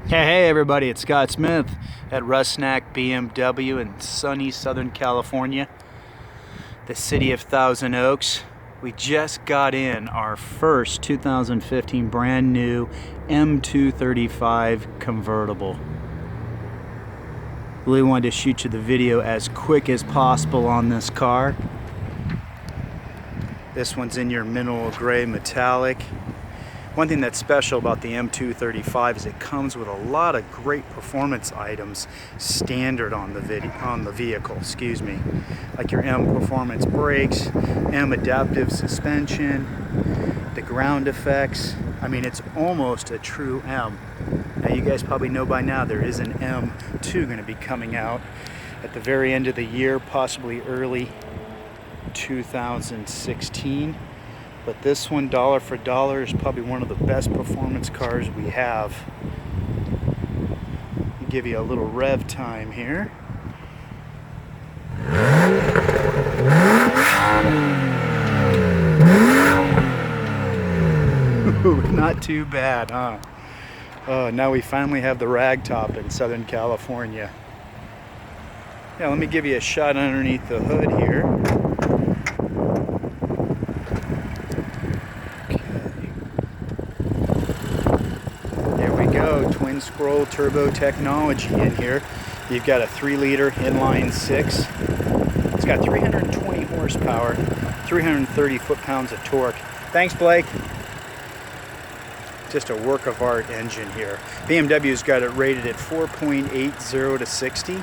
Hey everybody, it's Scott Smith at Rusnak BMW in sunny Southern California, the city of Thousand Oaks. We just got in our first 2015 brand new M235 convertible. Really wanted to shoot you the video as quick as possible on this car. This one's in your mineral gray metallic. One thing that's special about the M235 is it comes with a lot of great performance items standard on the vehicle, like your M performance brakes, M adaptive suspension, the ground effects. I mean, it's almost a true M. Now you guys probably know by now there is an M2 going to be coming out at the very end of the year, possibly early 2016. But this one, dollar for dollar, is probably one of the best performance cars we have. I'll give you a little rev time here. Not too bad, huh? Oh, now we finally have the rag top in Southern California. Yeah, let me give you a shot underneath the hood here. Twin scroll turbo technology in here. You've got a 3-liter inline 6. It's got 320 horsepower, 330 foot-pounds of torque. Thanks, Blake. Just a work of art engine here. BMW's got it rated at 4.80 to 60.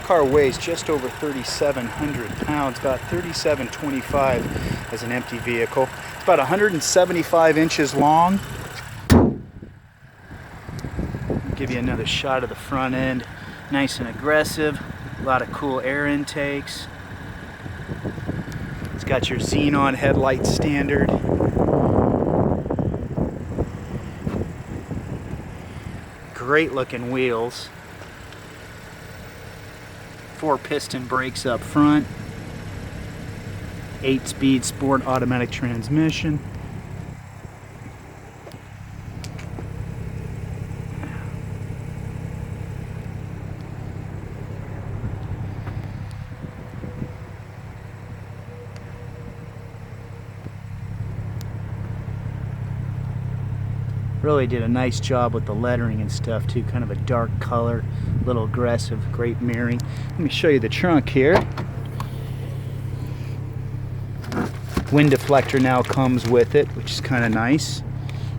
Car weighs just over 3,700 pounds, about 3,725 as an empty vehicle. It's about 175 inches long. Give you another shot of the front end. Nice and aggressive, a lot of cool air intakes. It's got your xenon headlight standard. Great looking wheels. 4-piston brakes up front. 8-speed sport automatic transmission. Really did a nice job with the lettering and stuff too, kind of a dark color, a little aggressive, great mirroring. Let me show you the trunk here. Wind deflector now comes with it, which is kind of nice.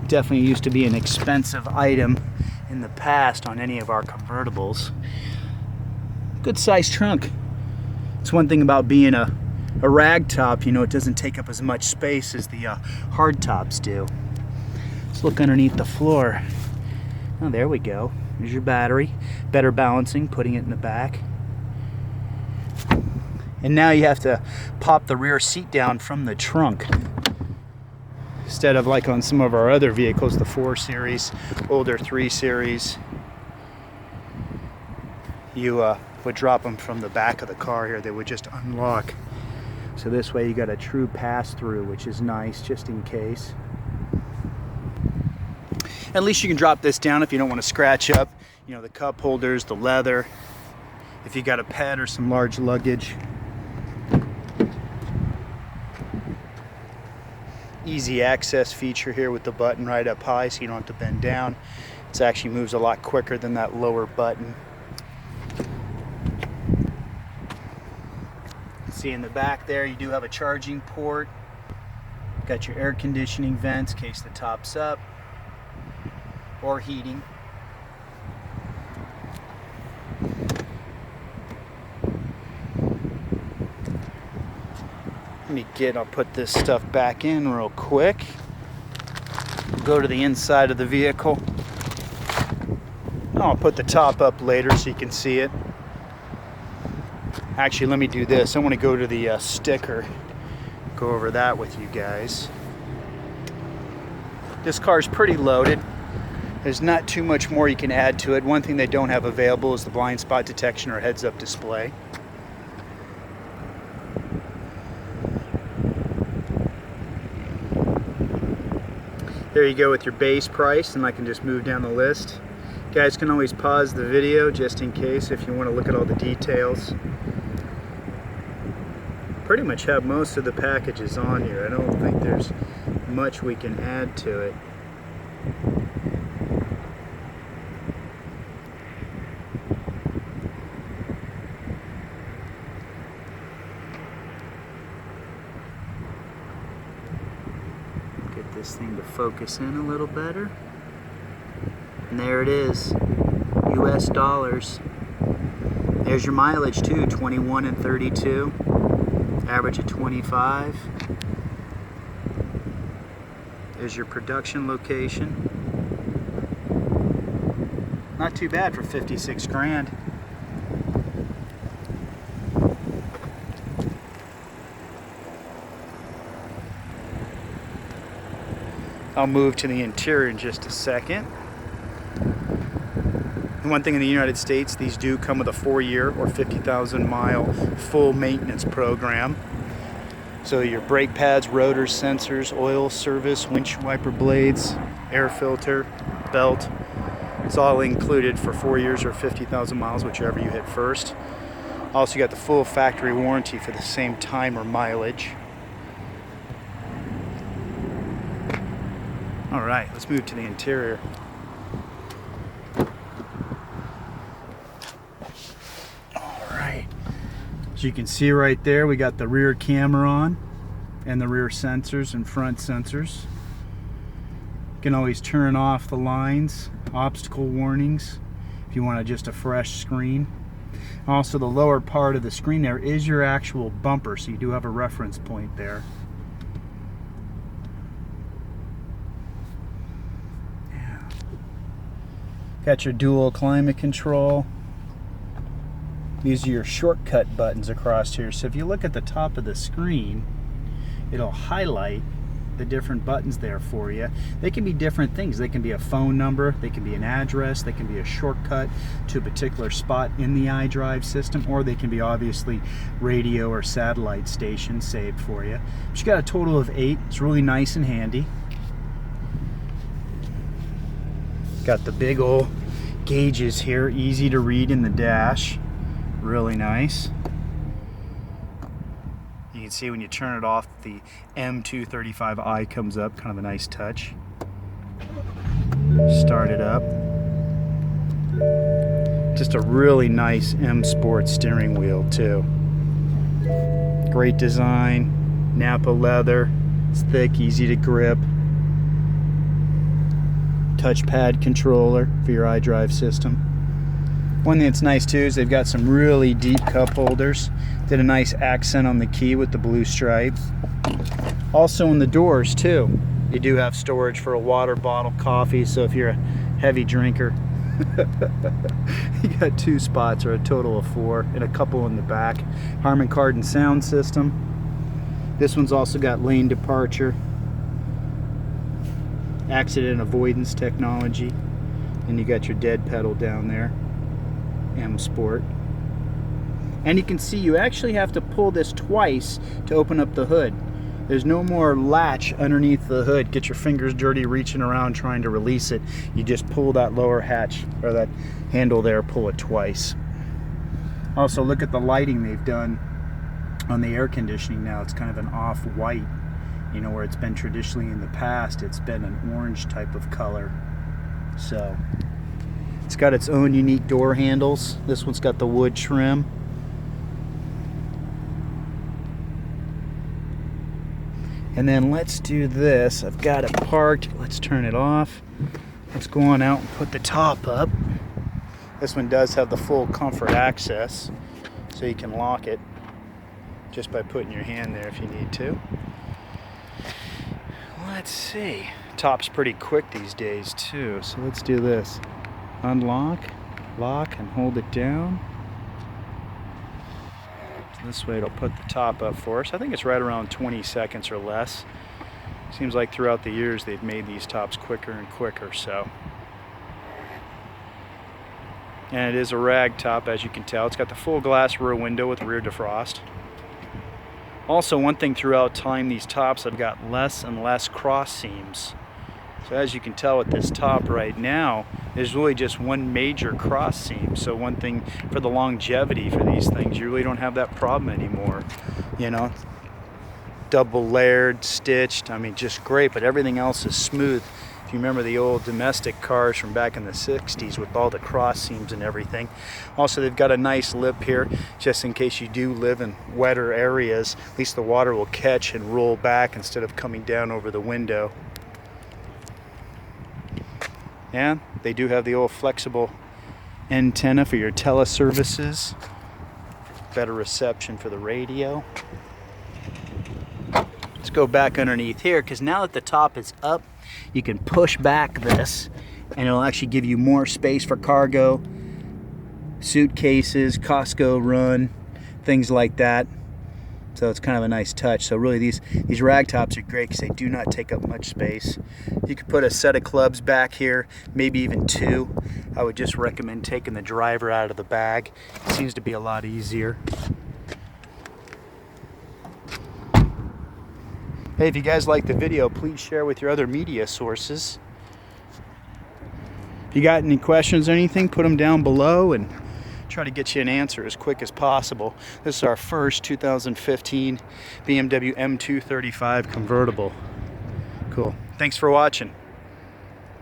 Definitely used to be an expensive item in the past on any of our convertibles. Good sized trunk. It's one thing about being a rag top, you know, it doesn't take up as much space as the hard tops do. Let's look underneath the floor. Oh, there we go. There's your battery. Better balancing, putting it in the back. And now you have to pop the rear seat down from the trunk. Instead of like on some of our other vehicles, the 4 Series, older 3 Series, you would drop them from the back of the car here. They would just unlock. So this way you got a true pass-through, which is nice, just in case. At least you can drop this down if you don't want to scratch up, you know, the cup holders, the leather, if you got a pet or some large luggage. Easy access feature here with the button right up high so you don't have to bend down. It actually moves a lot quicker than that lower button. See in the back there you do have a charging port. Got your air conditioning vents in case the top's up. Or heating. I'll put this stuff back in real quick. Go to the inside of the vehicle. I'll put the top up later so you can see it. Actually, let me do this. I want to go to the sticker. Go over that with you guys. This car's pretty loaded. There's not too much more you can add to it. One thing they don't have available is the blind spot detection or heads-up display. There you go with your base price, and I can just move down the list. Guys can always pause the video just in case if you want to look at all the details. Pretty much have most of the packages on here. I don't think there's much we can add to it. Get this thing to focus in a little better. And there it is, US dollars. There's your mileage too, 21 and 32, average of 25. There's your production location. Not too bad for 56 grand. I'll move to the interior in just a second. One thing in the United States, these do come with a 4-year or 50,000 mile full maintenance program. So your brake pads, rotors, sensors, oil, service, windshield wiper blades, air filter, belt, it's all included for 4 years or 50,000 miles, whichever you hit first. Also you got the full factory warranty for the same time or mileage. Alright, let's move to the interior. As you can see right there, we got the rear camera on and the rear sensors and front sensors. You can always turn off the lines, obstacle warnings, if you want just a fresh screen. Also, the lower part of the screen there is your actual bumper, so you do have a reference point there. Yeah. Got your dual climate control. These are your shortcut buttons across here. So if you look at the top of the screen, it'll highlight the different buttons there for you. They can be different things. They can be a phone number, they can be an address, they can be a shortcut to a particular spot in the iDrive system, or they can be obviously radio or satellite station saved for you. But you got a total of 8. It's really nice and handy. Got the big old gauges here, easy to read in the dash. Really nice. You can see when you turn it off, the M235i comes up, kind of a nice touch. Start it up. Just a really nice M Sport steering wheel too. Great design, Napa leather, it's thick, easy to grip. Touchpad controller for your iDrive system. One thing that's nice too is they've got some really deep cup holders. Did a nice accent on the key with the blue stripe. Also in the doors too, you do have storage for a water bottle, coffee, so if you're a heavy drinker, you got 2 spots or a total of 4 and a couple in the back. Harman Kardon sound system. This one's also got lane departure, accident avoidance technology, and you got your dead pedal down there. M Sport. And you can see you actually have to pull this twice to open up the hood. There's no more latch underneath the hood. Get your fingers dirty reaching around trying to release it. You just pull that lower hatch or that handle there, pull it twice. Also look at the lighting they've done on the air conditioning now. It's kind of an off-white, you know, where it's been traditionally in the past, it's been an orange type of color. So it's got its own unique door handles. This one's got the wood trim. And then let's do this. I've got it parked. Let's turn it off. Let's go on out and put the top up. This one does have the full comfort access, so you can lock it just by putting your hand there if you need to. Let's see. Top's pretty quick these days too, so let's do this. Unlock, lock, and hold it down. So this way it'll put the top up for us. I think it's right around 20 seconds or less. Seems like throughout the years they've made these tops quicker and quicker, so. And it is a rag top, as you can tell. It's got the full glass rear window with rear defrost. Also, one thing throughout time, these tops have got less and less cross seams. So as you can tell with this top right now, there's really just one major cross seam. So one thing for the longevity for these things, you really don't have that problem anymore. You know, double layered, stitched, I mean, just great, but everything else is smooth. If you remember the old domestic cars from back in the 60s with all the cross seams and everything. Also, they've got a nice lip here, just in case you do live in wetter areas. At least the water will catch and roll back instead of coming down over the window. And they do have the old flexible antenna for your teleservices. Better reception for the radio. Let's go back underneath here, because now that the top is up, you can push back this and it'll actually give you more space for cargo, suitcases, Costco run, things like that. So it's kind of a nice touch. So really these rag tops are great because they do not take up much space. You could put a set of clubs back here, maybe even two. I would just recommend taking the driver out of the bag. It seems to be a lot easier. Hey, if you guys like the video, please share with your other media sources. If you got any questions or anything, put them down below and try to get you an answer as quick as possible. This is our first 2015 BMW M235 convertible. Cool. Thanks for watching.